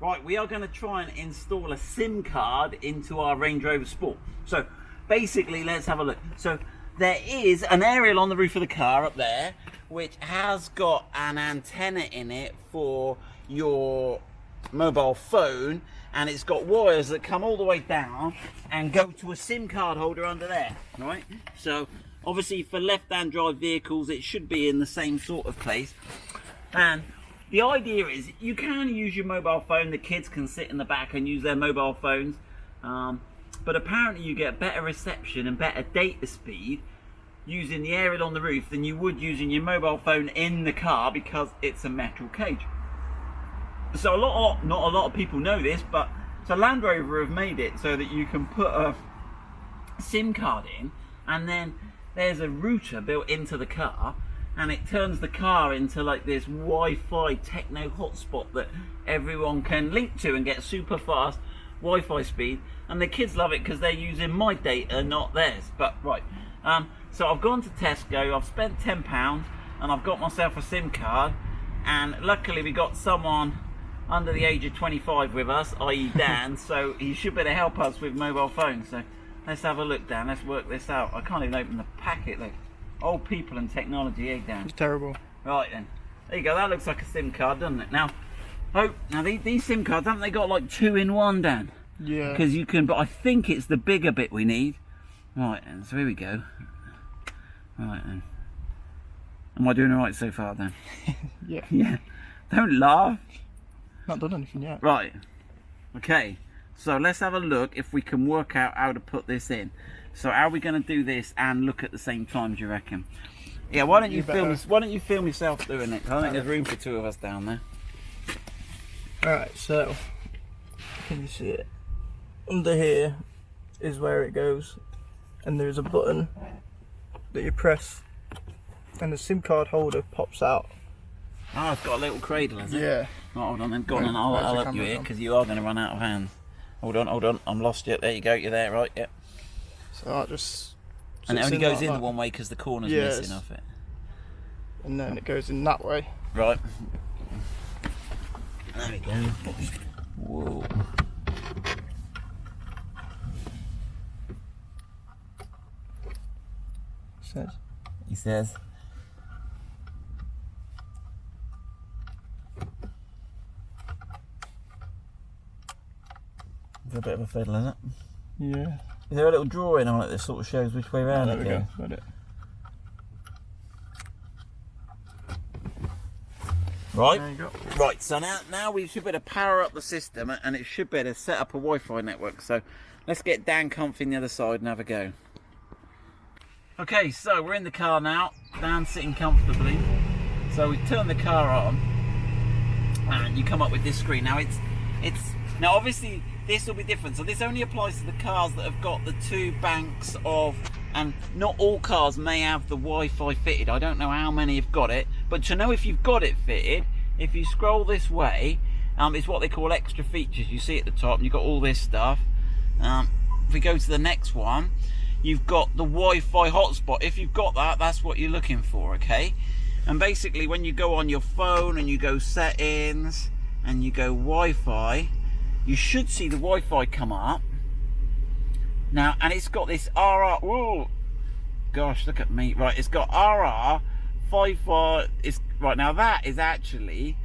Right, we are going to try and install a SIM card into our Range Rover Sport. So basically, let's have a look. So there is an aerial on the roof of the car up there, which has got an antenna in it for your mobile phone, and it's got wires that come all the way down and go to a SIM card holder under there, right? So obviously for left-hand drive vehicles, it should be in the same sort of place. And the idea is you can use your mobile phone, the kids can sit in the back and use their mobile phones, but apparently you get better reception and better data speed using the aerial on the roof than you would using your mobile phone in the car, because it's a metal cage. So not a lot of people know this, but so Land Rover have made it so that you can put a SIM card in, and then there's a router built into the car, and it turns the car into like this Wi-Fi techno hotspot that everyone can link to and get super fast Wi-Fi speed. And the kids love it because they're using my data, not theirs. But right, so I've gone to Tesco, I've spent £10 and I've got myself a SIM card, and luckily we got someone under the age of 25 with us, i.e. Dan, so he should be able to help us with mobile phones. So let's have a look, Dan, let's work this out. I can't even open the packet though. Old people and technology, eh, Dan? It's terrible. Right then, there you go, that looks like a SIM card, doesn't it? Now these SIM cards, haven't they got like 2-in-1, Dan? Yeah. Because you can, but I think it's the bigger bit we need. Right then, so here we go. Right then. Am I doing alright so far, Dan? Yeah. Yeah. Don't laugh. Not done anything yet. Right. Okay. So let's have a look if we can work out how to put this in. So how are we going to do this and look at the same time, do you reckon? Yeah, why don't you film this? Why don't you film yourself doing it? I think there's room for two of us down there. Alright, so can you see it? Under here is where it goes, and there's a button that you press and the SIM card holder pops out. Oh, it's got a little cradle, has it? Yeah. Oh, hold on then, go on, and I'll help you here, because you are going to run out of hands. Hold on, I'm lost yet. There you go, you're there, right? Yep. So that just... And it only goes in the one way because the corner's missing off it. And then it goes in that way. Right. There we go. Whoa. He says. It's a bit of a fiddle, isn't it? Yeah. Is there a little drawing on it that sort of shows which way around it goes? There we go, got it. Right. There you go. Right, so now we should be able to power up the system, and it should be able to set up a Wi-Fi network. So let's get Dan comfy on the other side and have a go. Okay, so we're in the car now. Dan's sitting comfortably. So we turn the car on, and you come up with this screen. Now now obviously this will be different. So this only applies to the cars that have got the two banks of, and not all cars may have the Wi-Fi fitted. I don't know how many have got it, but to know if you've got it fitted, if you scroll this way, it's what they call extra features. You see at the top, and you've got all this stuff. If we go to the next one, you've got the Wi-Fi hotspot. If you've got that, that's what you're looking for, okay? And basically when you go on your phone and you go settings and you go Wi-Fi, you should see the Wi-Fi come up. Now, and it's got this RR, whoa, gosh, look at me. Right, it's got RR55, right, now that is actually,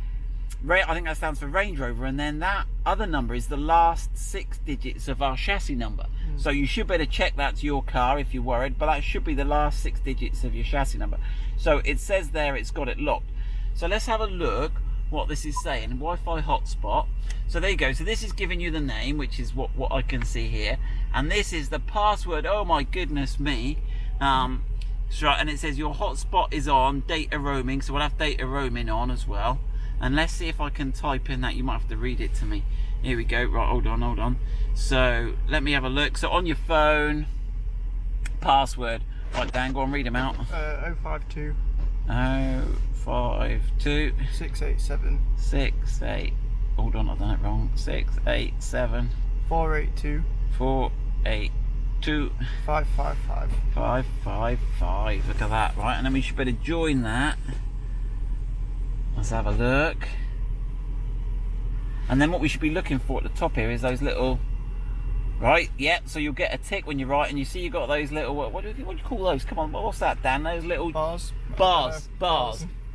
I think that stands for Range Rover, and then that other number is the last 6 digits of our chassis number. So you should better check that to your car if you're worried, but that should be the last 6 digits of your chassis number. So it says there it's got it locked. So let's have a look what this is saying. Wi-Fi hotspot. So there you go. So this is giving you the name, which is what I can see here, and this is the password. Oh my goodness me. So, and it says your hotspot is on data roaming, so we'll have data roaming on as well. And let's see if I can type in that. You might have to read it to me. Here we go. Right, hold on. So let me have a look. So on your phone, password. Right, Dan, go on, read them out. 052 052 687 68. Hold on, I've done it wrong. 687 482 482 555 555. Look at that, right? And then we should better join that. Let's have a look. And then what we should be looking for at the top here is those little, right, yeah, so you'll get a tick when you're right, and you see you've got those little, what do you call those? Come on, what's that, Dan? Those little Bars,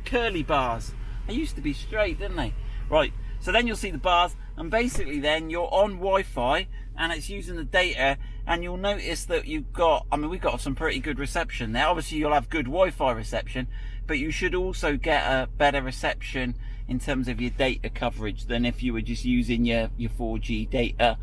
curly bars. They used to be straight, didn't they? Right, so then you'll see the bars, and basically then you're on Wi-Fi, and it's using the data, and you'll notice that you've got, I mean, we've got some pretty good reception there. Obviously you'll have good Wi-Fi reception, but you should also get a better reception in terms of your data coverage than if you were just using your 4G data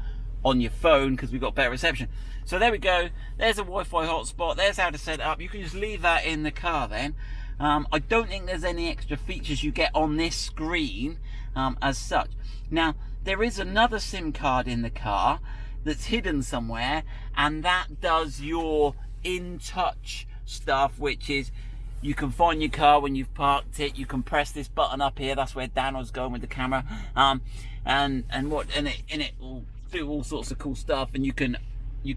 on your phone, because we've got better reception. So there we go, there's a Wi-Fi hotspot, there's how to set it up. You can just leave that in the car then. I don't think there's any extra features you get on this screen as such. Now, there is another SIM card in the car that's hidden somewhere, and that does your InTouch stuff, which is you can find your car when you've parked it. You can press this button up here. That's where Dan was going with the camera, and it will do all sorts of cool stuff. And you can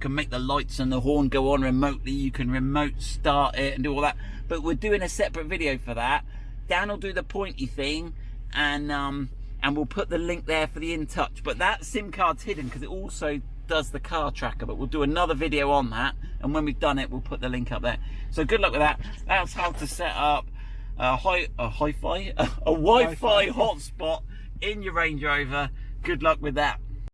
make the lights and the horn go on remotely. You can remote start it and do all that. But we're doing a separate video for that. Dan will do the pointy thing, and we'll put the link there for the InTouch. But that SIM card's hidden because it also does the car tracker, but we'll do another video on that, and when we've done it we'll put the link up there. So good luck with that. That's how to set up a Wi-Fi hotspot in your Range Rover. Good luck with that.